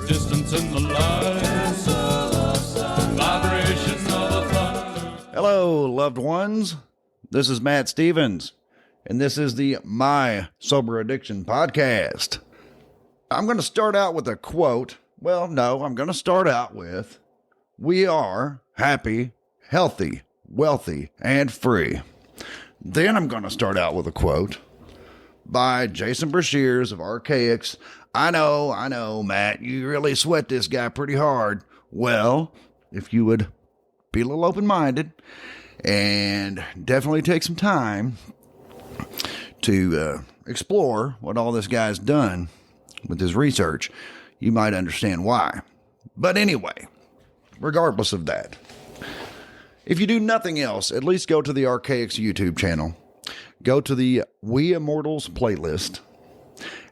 distance in the light, vibration of a thunder. Hello, loved ones. This is Matt Stevens, and this is the My Sober Addiction podcast. I'm going to start out with a quote. Well, no, I'm going to start out with, "We are happy, healthy, wealthy, and free." Then I'm going to start out with a quote by Jason Brashears of Archaics. I know, Matt, you really sweat this guy pretty hard. Well, if you would be a little open-minded and definitely take some time to explore what all this guy's done with his research, you might understand why. But anyway, regardless of that, if you do nothing else, at least go to the Archaics YouTube channel, go to the We Immortals playlist,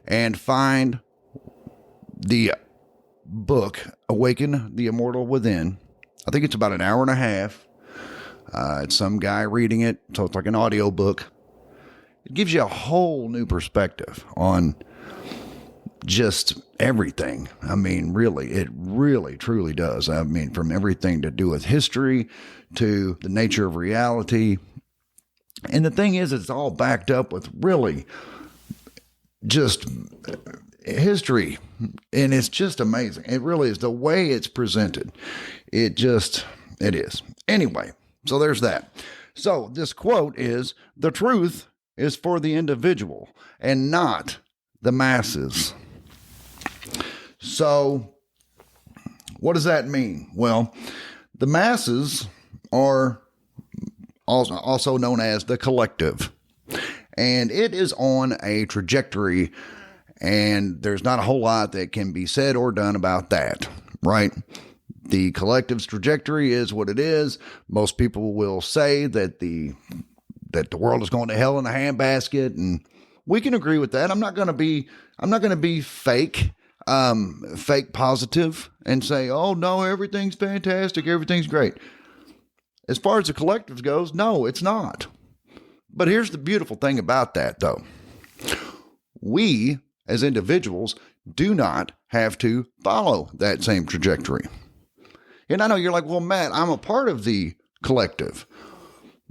and find the book, Awaken the Immortal Within. I think it's about an hour and a half. It's some guy reading it, so it's like an audio book. It gives you a whole new perspective on just everything. I mean, really, it really, truly does. I mean, from everything to do with history to the nature of reality. And the thing is, it's all backed up with really just history. And it's just amazing. It really is. The way it's presented, it is. Anyway, so there's that. So this quote is, "The truth is for the individual and not the masses." So what does that mean? Well, the masses are also known as the collective, and it is on a trajectory, and there's not a whole lot that can be said or done about that, right? The collective's trajectory is what it is. Most people will say that the world is going to hell in a handbasket, and we can agree with that. I'm not going to be fake positive and say, "Oh no, everything's fantastic, everything's great." As far as the collective goes, no, it's not. But here's the beautiful thing about that, though. We, as individuals, do not have to follow that same trajectory. And I know you're like, "Well, Matt, I'm a part of the collective."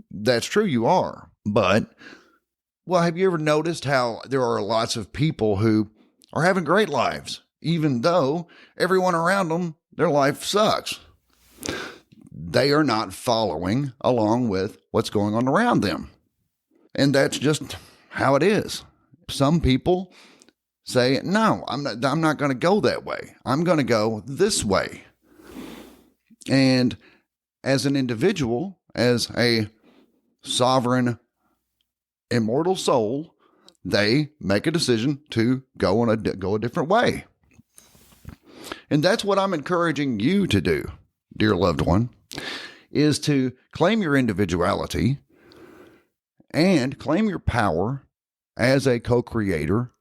That's true, you are. But, well, have you ever noticed how there are lots of people who are having great lives, even though everyone around them, their life sucks? They are not following along with what's going on around them. And that's just how it is. Some people say, "No, I'm not going to go that way. I'm going to go this way." And as an individual, as a sovereign, immortal soul, they make a decision to go a different way. And that's what I'm encouraging you to do, dear loved one, is to claim your individuality and claim your power as a co-creator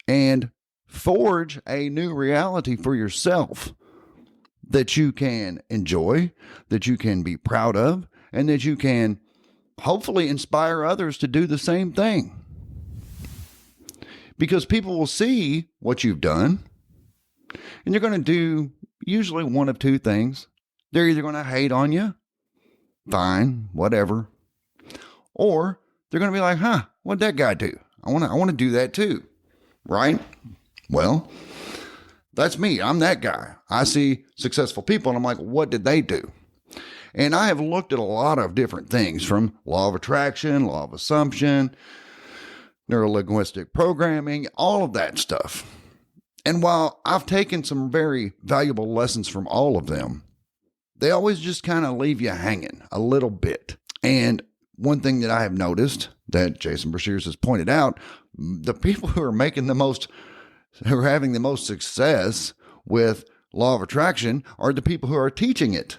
and forge a new reality for yourself that you can enjoy, that you can be proud of, and that you can hopefully inspire others to do the same thing. Because people will see what you've done, and they're going to do usually one of two things. They're either going to hate on you, fine, whatever, or they're going to be like, "Huh, what'd that guy do? I want to do that too," right? Well, that's me. I'm that guy. I see successful people, and I'm like, what did they do? And I have looked at a lot of different things, from law of attraction, law of assumption, neuro-linguistic programming, all of that stuff. And while I've taken some very valuable lessons from all of them, they always just kind of leave you hanging a little bit. And one thing that I have noticed that Jason Brashears has pointed out, the people who are having the most success with law of attraction are the people who are teaching it.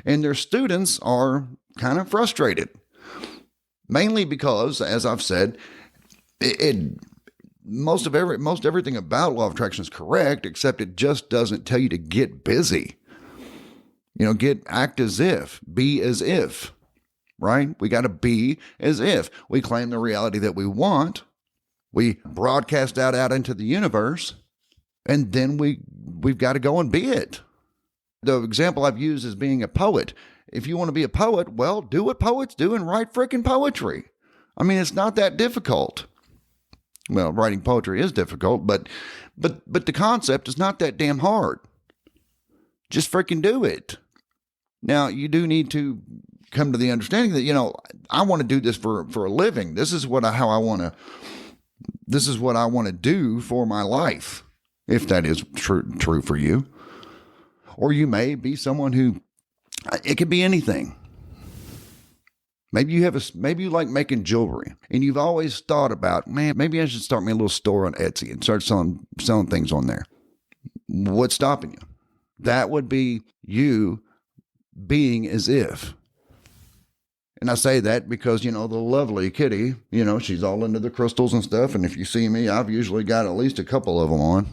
And their students are kind of frustrated, mainly because, as I've said, most everything about law of attraction is correct, except it just doesn't tell you to get busy. Act as if, be as if, right? We got to be as if. We claim the reality that we want. We broadcast out into the universe. And then we've got to go and be it. The example I've used is being a poet. If you want to be a poet, well, do what poets do and write freaking poetry. I mean, it's not that difficult. Well, writing poetry is difficult, but the concept is not that damn hard. Just freaking do it. Now, you do need to come to the understanding that, I want to do this for a living. This is what I want to do for my life, if that is true for you. Or you may be someone who, it could be anything. Maybe you like making jewelry and you've always thought about, man, maybe I should start me a little store on Etsy and start selling things on there. What's stopping you? That would be you being as if. And I say that because, the lovely Kitty, she's all into the crystals and stuff. And if you see me, I've usually got at least a couple of them on,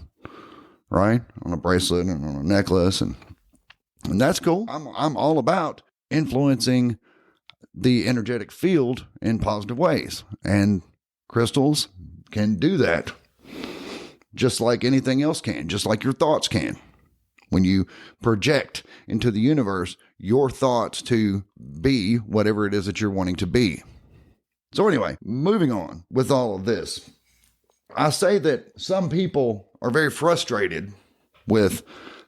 right? On a bracelet and on a necklace. And that's cool. I'm all about influencing the energetic field in positive ways. And crystals can do that. Just like anything else can, just like your thoughts can. When you project into the universe your thoughts to be whatever it is that you're wanting to be. So anyway, moving on with all of this, I say that some people are very frustrated with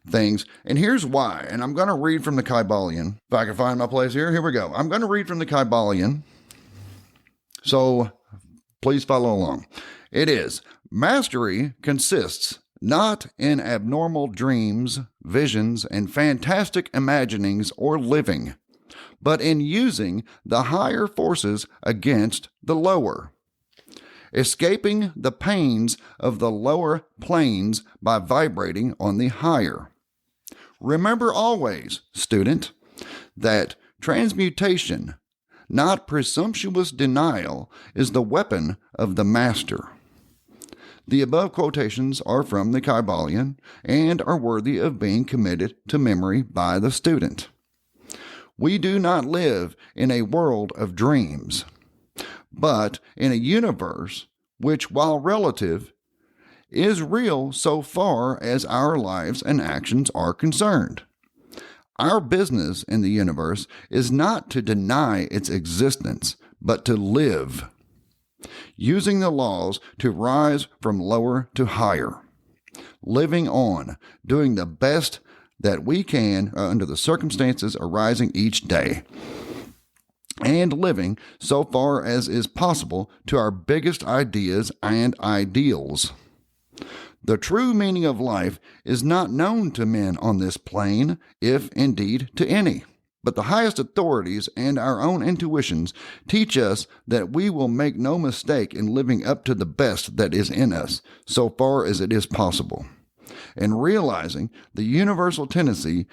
things, and here's why. And I'm going to read from the Kybalion. If I can find my place here we go. I'm going to read from the Kybalion. So please follow along. It is, mastery consists not in abnormal dreams, visions, and fantastic imaginings or living, but in using the higher forces against the lower, escaping the pains of the lower planes by vibrating on the higher. Remember always, student, that transmutation, not presumptuous denial, is the weapon of the master. The above quotations are from the Kybalion and are worthy of being committed to memory by the student. We do not live in a world of dreams, but in a universe which, while relative, is real so far as our lives and actions are concerned. Our business in the universe is not to deny its existence, but to live, using the laws to rise from lower to higher, living on, doing the best that we can under the circumstances arising each day, and living so far as is possible to our biggest ideas and ideals. The true meaning of life is not known to men on this plane, if indeed to any. But the highest authorities and our own intuitions teach us that we will make no mistake in living up to the best that is in us, so far as it is possible, and realizing the universal tendency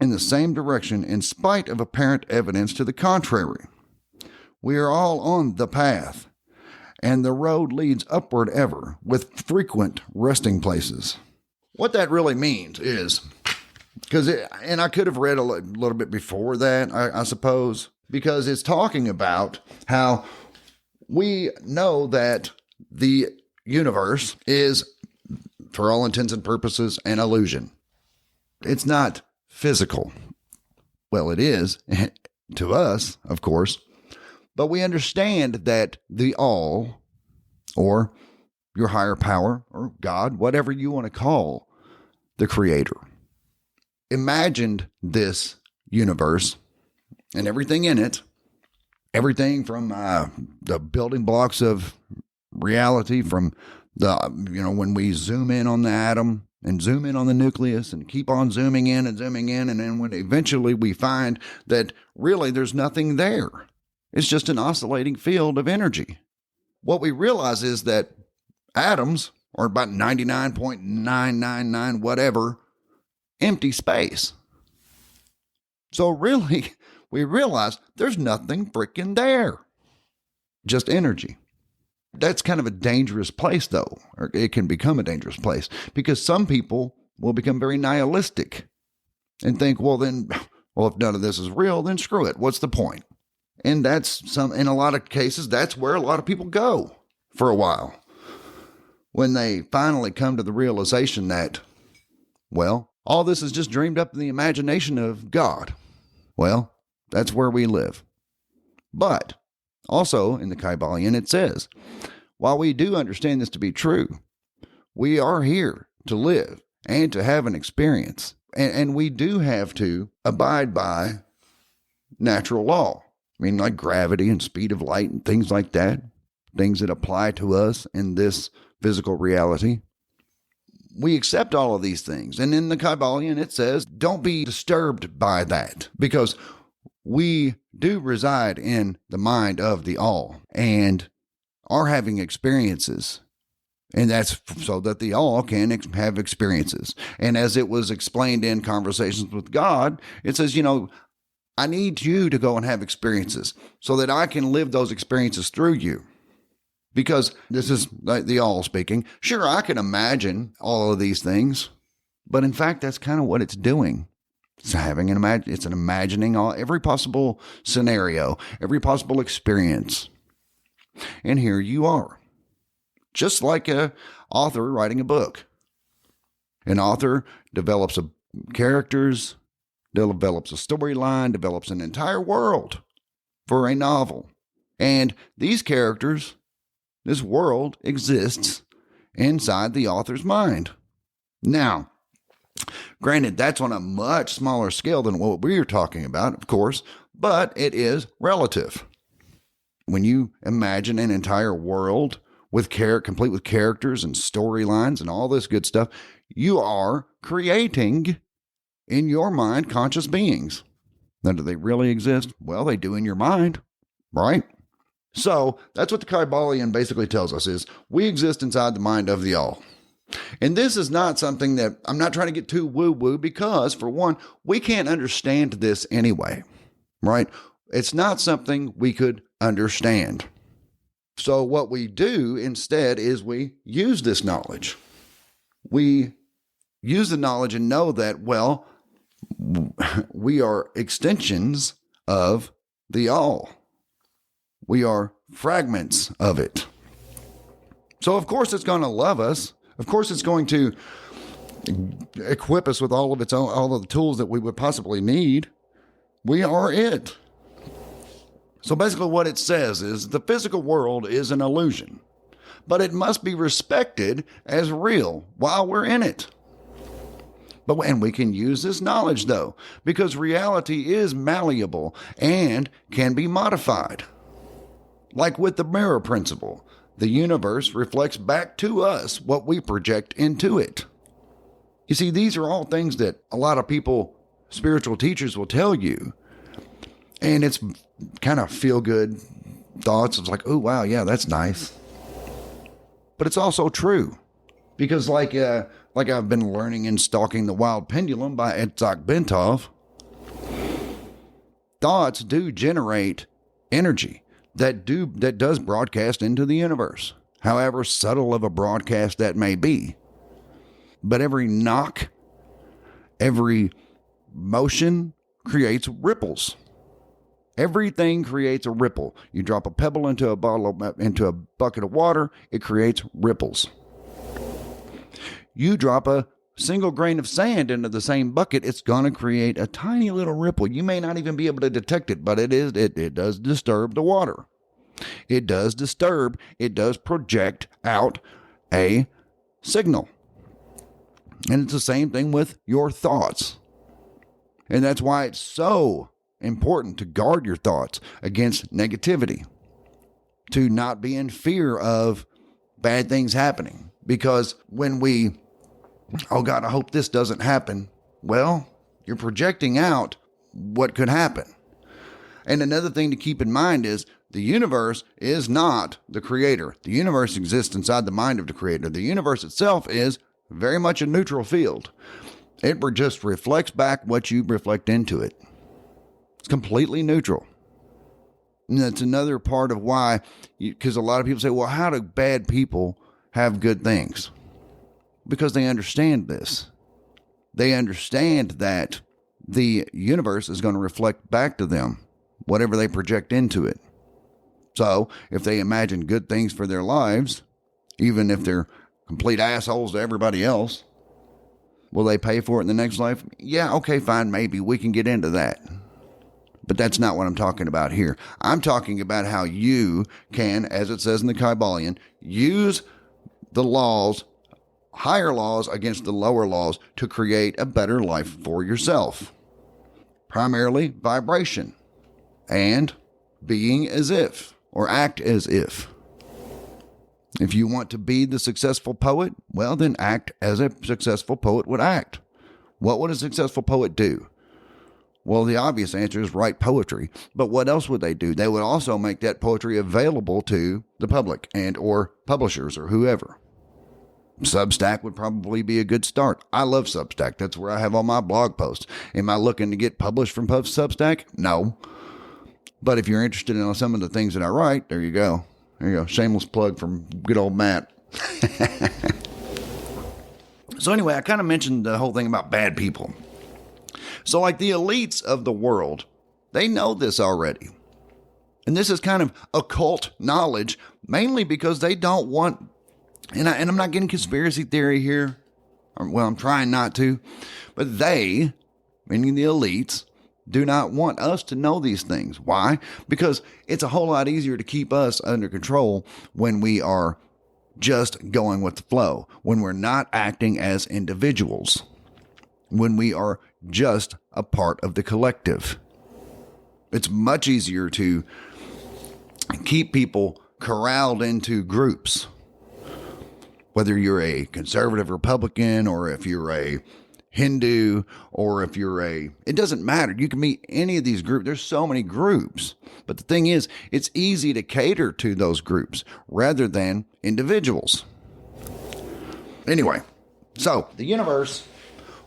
in the same direction in spite of apparent evidence to the contrary. We are all on the path, and the road leads upward ever, with frequent resting places. What that really means is, and I could have read a little bit before that, I suppose, because it's talking about how we know that the universe is, for all intents and purposes, an illusion. It's not physical. Well, it is to us, of course, but we understand that the all, or your higher power, or God, whatever you want to call the creator, imagined this universe and everything in it, everything from the building blocks of reality, from when we zoom in on the atom and zoom in on the nucleus and keep on zooming in, and then when eventually we find that really there's nothing there. It's just an oscillating field of energy. What we realize is that atoms are about 99.999 whatever empty space. So really, we realize there's nothing freaking there. Just energy. That's kind of a dangerous place, though, or it can become a dangerous place, because some people will become very nihilistic and think, well, if none of this is real, then screw it. What's the point? And in a lot of cases, that's where a lot of people go for a while. when they finally come to the realization that, well, all this is just dreamed up in the imagination of God. Well, that's where we live. But also in the Kybalion, it says, while we do understand this to be true, we are here to live and to have an experience. And we do have to abide by natural law. I mean, like gravity and speed of light and things like that. Things that apply to us in this physical reality. We accept all of these things. And in the Kybalion, it says, don't be disturbed by that, because we do reside in the mind of the all and are having experiences. And that's so that the all can have experiences. And as it was explained in Conversations with God, it says, I need you to go and have experiences so that I can live those experiences through you. Because this is the all speaking. Sure, I can imagine all of these things, but in fact, that's kind of what it's doing. It's imagining every possible scenario, every possible experience. And here you are. Just like an author writing a book. An author develops characters, develops a storyline, develops an entire world for a novel. And these characters, this world exists inside the author's mind. Now, granted, that's on a much smaller scale than what we're talking about, of course, but it is relative. When you imagine an entire world complete with characters and storylines and all this good stuff, you are creating in your mind conscious beings. Now, do they really exist? Well, they do in your mind, right? So that's what the Kybalion basically tells us is we exist inside the mind of the all. And this is not something that I'm not trying to get too woo-woo because, for one, we can't understand this anyway, right? It's not something we could understand. So what we do instead is we use this knowledge. We use the knowledge and know that, well, we are extensions of the all. We are fragments of it. So of course it's going to love us. Of course it's going to equip us with all of the tools that we would possibly need. We are it. So basically what it says is the physical world is an illusion, but it must be respected as real while we're in it. And we can use this knowledge though, because reality is malleable and can be modified. Like with the mirror principle, the universe reflects back to us what we project into it. You see, these are all things that a lot of people, spiritual teachers, will tell you. And it's kind of feel-good thoughts. It's like, oh, wow, yeah, that's nice. But it's also true. Because like I've been learning in Stalking the Wild Pendulum by Itzhak Bentov, thoughts do generate energy that does broadcast into the universe, however subtle of a broadcast that may be. But every knock, every motion creates ripples. Everything creates a ripple. You drop a pebble into a bucket of water, it creates ripples. You drop a single grain of sand into the same bucket, it's going to create a tiny little ripple. You may not even be able to detect it, but it does disturb the water. It does project out a signal. And it's the same thing with your thoughts. And that's why it's so important to guard your thoughts against negativity, to not be in fear of bad things happening. Because when oh God, I hope this doesn't happen, well, you're projecting out what could happen. And another thing to keep in mind is the universe is not the creator. The universe exists inside the mind of the creator. The universe itself is very much a neutral field. It just reflects back what you reflect into it. It's completely neutral. And that's another part of why, because a lot of people say, well, how do bad people have good things? Because they understand this. They understand that the universe is going to reflect back to them whatever they project into it. So if they imagine good things for their lives, even if they're complete assholes to everybody else. Will they pay for it in the next life? Yeah, okay, fine, maybe. We can get into that. But that's not what I'm talking about here. I'm talking about how you can, as it says in the Kybalion, use the laws, higher laws against the lower laws to create a better life for yourself. Primarily vibration and being as if, or act as if. If you want to be the successful poet, well, then act as a successful poet would act. What would a successful poet do? Well, the obvious answer is write poetry. But what else would they do? They would also make that poetry available to the public and or publishers or whoever. Substack would probably be a good start. I love Substack. That's where I have all my blog posts. Am I looking to get published from Substack? No. But if you're interested in some of the things that I write, there you go. There you go. Shameless plug from good old Matt. So anyway, I kind of mentioned the whole thing about bad people. So like the elites of the world, they know this already. And this is kind of occult knowledge, mainly because they don't want, and I'm not getting conspiracy theory here. Well, I'm trying not to. But they, meaning the elites, do not want us to know these things. Why? Because it's a whole lot easier to keep us under control when we are just going with the flow, when we're not acting as individuals, when we are just a part of the collective. It's much easier to keep people corralled into groups, whether you're a conservative Republican or if you're a Hindu, or if you're it doesn't matter. You can meet any of these groups. There's so many groups. But the thing is, it's easy to cater to those groups rather than individuals. Anyway, so the universe,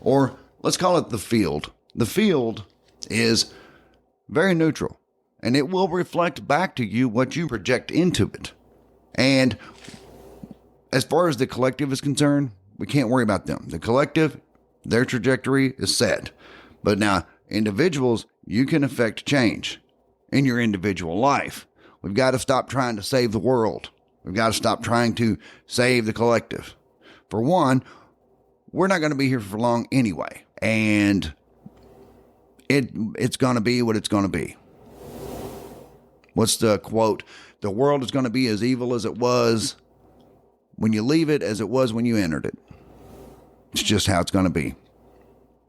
or let's call it the field. The field is very neutral, and it will reflect back to you what you project into it. And as far as the collective is concerned, we can't worry about them. The collective, their trajectory is set. But now, individuals, you can affect change in your individual life. We've got to stop trying to save the world. We've got to stop trying to save the collective. For one, we're not going to be here for long anyway. And it's going to be what it's going to be. What's the quote? The world is going to be as evil as it was when you leave it as it was when you entered it. It's just how it's going to be.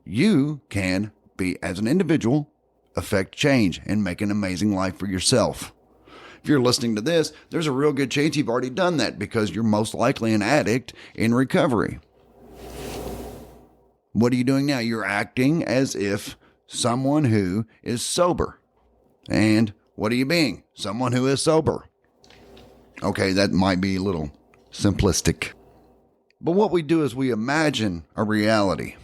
You can be, as an individual, affect change and make an amazing life for yourself. If you're listening to this, there's a real good chance you've already done that because you're most likely an addict in recovery. What are you doing now? You're acting as if someone who is sober. And what are you being? Someone who is sober. Okay, that might be a little simplistic. But what we do is we imagine a reality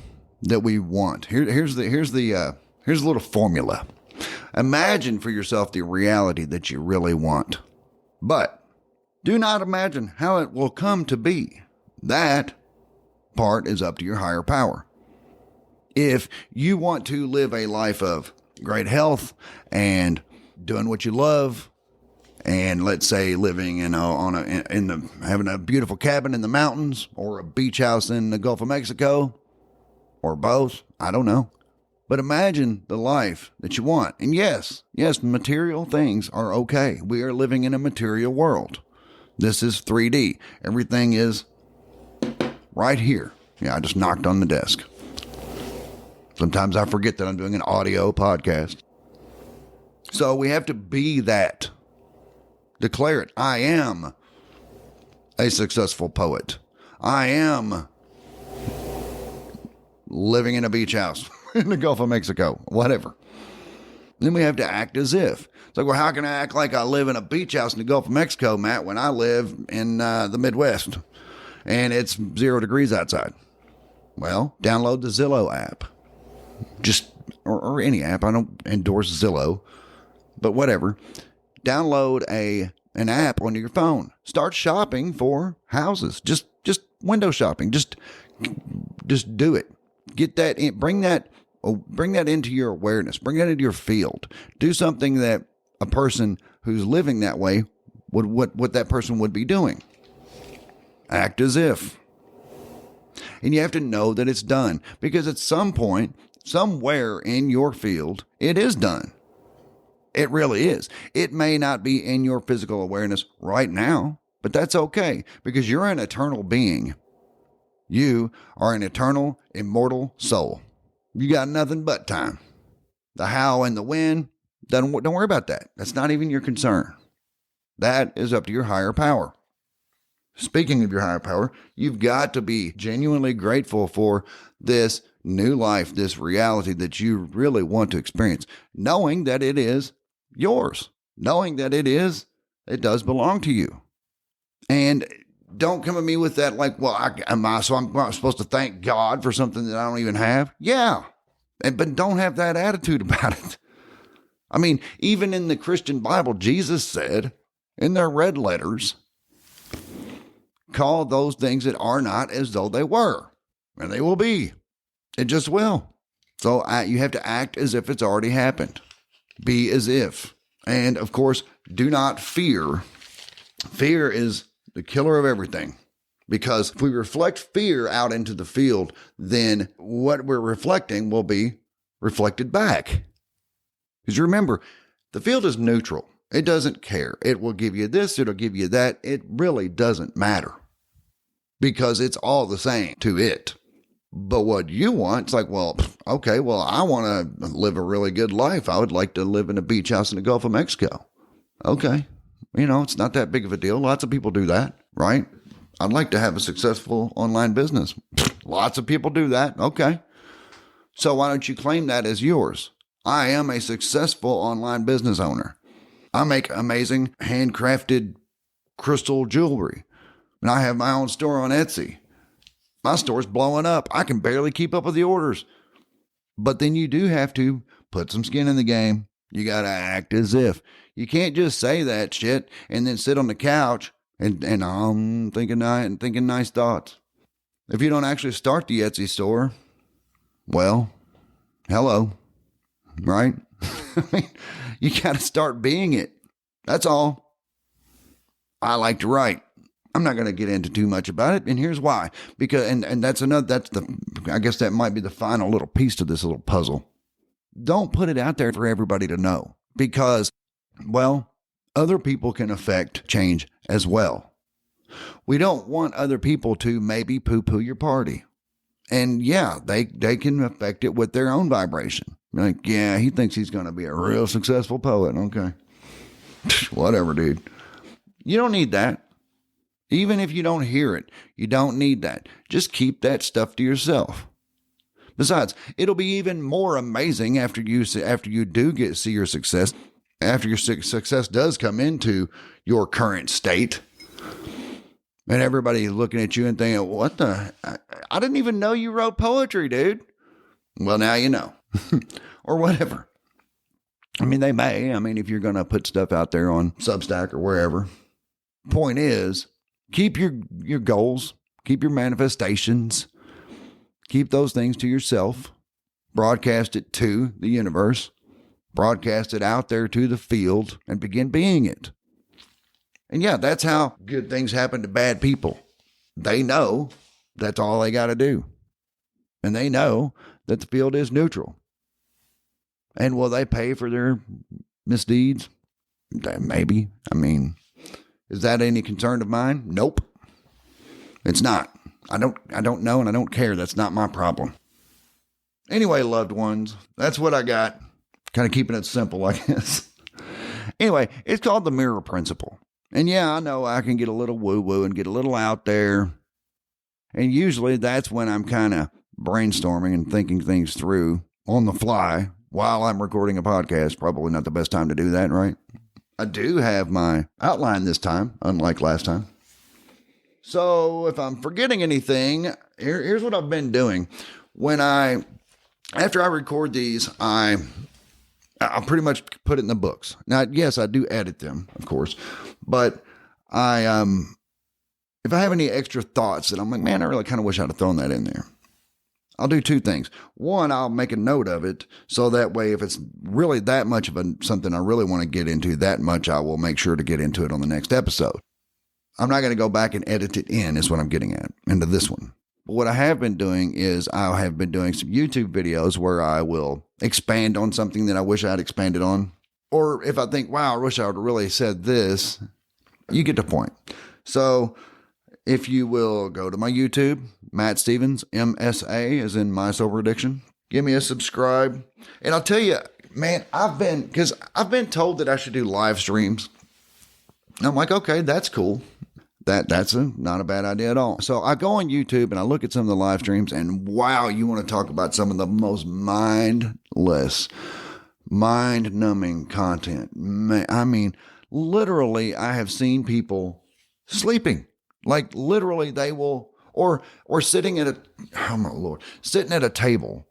that we want. Here's a little formula. Imagine for yourself the reality that you really want. But do not imagine how it will come to be. That part is up to your higher power. If you want to live a life of great health and doing what you love, and let's say living having a beautiful cabin in the mountains or a beach house in the Gulf of Mexico, or both, I don't know. But imagine the life that you want. And yes, material things are okay. We are living in a material world. This is 3D. Everything is right here. Yeah, I just knocked on the desk. Sometimes I forget that I'm doing an audio podcast. So we have to be that. Declare it. I am a successful poet. I am living in a beach house in the Gulf of Mexico, whatever. Then we have to act as if. It's like, well, how can I act like I live in a beach house in the Gulf of Mexico, Matt, when I live in the Midwest and it's 0 degrees outside? Well, download the Zillow app. Or any app. I don't endorse Zillow, but whatever. Download an app on your phone. Start shopping for houses. Just window shopping. Just do it. Get that in. Bring that into your awareness. Bring that into your field. Do something that a person who's living that way what that person would be doing. Act as if. And you have to know that it's done, because at some point, somewhere in your field, it is done. It really is. It may not be in your physical awareness right now, but that's okay, because you're an eternal being. You are an eternal, immortal soul. You got nothing but time. The how and the when, don't worry about that. That's not even your concern. That is up to your higher power. Speaking of your higher power, you've got to be genuinely grateful for this new life, this reality that you really want to experience, knowing that it is yours, knowing that it does belong to you. And don't come at me with that like, well, I'm supposed to thank God for something that I don't even have? Yeah, but don't have that attitude about it. I mean, even in the Christian Bible, Jesus said in their red letters, call those things that are not as though they were, and they will be. It just will. So you have to act as if it's already happened. Be as if. And of course, do not fear. Fear is the killer of everything. Because if we reflect fear out into the field, then what we're reflecting will be reflected back. Because remember, the field is neutral. It doesn't care. It will give you this, it'll give you that. It really doesn't matter. Because it's all the same to it. But what you want, it's like, well, okay, well, I want to live a really good life. I would like to live in a beach house in the Gulf of Mexico. Okay. It's not that big of a deal. Lots of people do that, right? I'd like to have a successful online business. Lots of people do that. Okay. So why don't you claim that as yours? I am a successful online business owner. I make amazing handcrafted crystal jewelry. And I have my own store on Etsy. My store's blowing up. I can barely keep up with the orders. But then you do have to put some skin in the game. You got to act as if. You can't just say that shit and then sit on the couch and thinking nice thoughts. If you don't actually start the Etsy store, well, hello, right? You got to start being it. That's all. I like to write. I'm not going to get into too much about it, and here's why. Because and I guess that might be the final little piece to this little puzzle. Don't put it out there for everybody to know, because, well, other people can affect change as well. We don't want other people to maybe poo-poo your party. And yeah, they can affect it with their own vibration. Like, yeah, he thinks he's going to be a real successful poet. Okay. Whatever, dude. You don't need that. Even if you don't hear it, you don't need that. Just keep that stuff to yourself. Besides, it'll be even more amazing after you do see your success, after your success does come into your current state, and everybody looking at you and thinking, what the? I didn't even know you wrote poetry, dude. Well, now you know. Or whatever. I mean, they may. I mean, if you're going to put stuff out there on Substack or wherever. Point is, keep your goals, keep your manifestations, keep those things to yourself, broadcast it to the universe, broadcast it out there to the field, and begin being it. And yeah, that's how good things happen to bad people. They know that's all they got to do. And they know that the field is neutral. And will they pay for their misdeeds? Maybe. I mean, is that any concern of mine? Nope. It's not. I don't know, and I don't care. That's not my problem. Anyway, loved ones, that's what I got. Kind of keeping it simple, I guess. Anyway, it's called the mirror principle. And yeah, I know I can get a little woo-woo and get a little out there. And usually that's when I'm kind of brainstorming and thinking things through on the fly while I'm recording a podcast. Probably not the best time to do that, right? I do have my outline this time, unlike last time. So if I'm forgetting anything, here's what I've been doing. After I record these, I'll pretty much put it in the books. Now, yes, I do edit them, of course, but if I have any extra thoughts that I'm like, man, I really kind of wish I'd have thrown that in there, I'll do two things. One, I'll make a note of it, so that way if it's really that much of something I really want to get into that much, I will make sure to get into it on the next episode. I'm not going to go back and edit it in, is what I'm getting at, into this one. But what I have been doing is I have been doing some YouTube videos where I will expand on something that I wish I had expanded on. Or if I think, wow, I wish I would have really said this, you get the point. So if you will go to my YouTube, Matt Stevens, MSA, as in My Sober Addiction. Give me a subscribe. And I'll tell you, man, I've been told that I should do live streams. And I'm like, okay, that's cool. That's not a bad idea at all. So I go on YouTube and I look at some of the live streams, and wow, you want to talk about some of the most mindless, mind-numbing content. I mean, literally, I have seen people sleeping. Like literally, they will, or sitting at sitting at a table,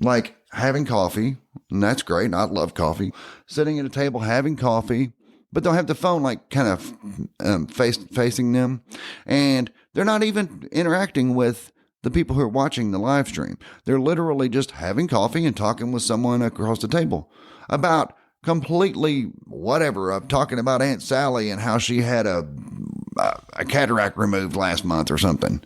like having coffee, and that's great. I love coffee. Sitting at a table having coffee, but they'll have the phone like kind of facing them, and they're not even interacting with the people who are watching the live stream. They're literally just having coffee and talking with someone across the table about completely whatever. I'm talking about Aunt Sally and how she had a cataract removed last month or something.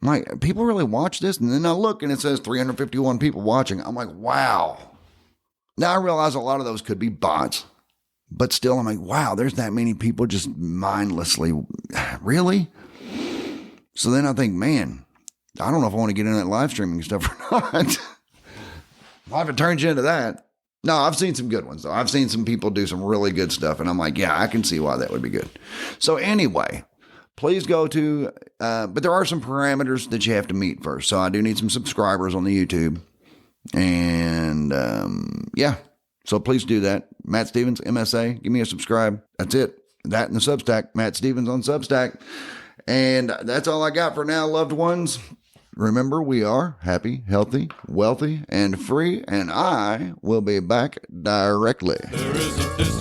Like, people really watch this? And then I look and it says 351 people watching. I'm like, wow. Now I realize a lot of those could be bots. But still, I'm like, wow, there's that many people just mindlessly. Really? So then I think, man, I don't know if I want to get into that live streaming stuff or not. I'll have to turn you into that. No, I've seen some good ones, though. I've seen some people do some really good stuff. And I'm like, yeah, I can see why that would be good. So anyway, please go to, but there are some parameters that you have to meet first. So I do need some subscribers on the YouTube. And yeah. So please do that. Matt Stevens, MSA, give me a subscribe. That's it. That and the Substack, Matt Stevens on Substack. And that's all I got for now, loved ones. Remember, we are happy, healthy, wealthy, and free, and I will be back directly. There is a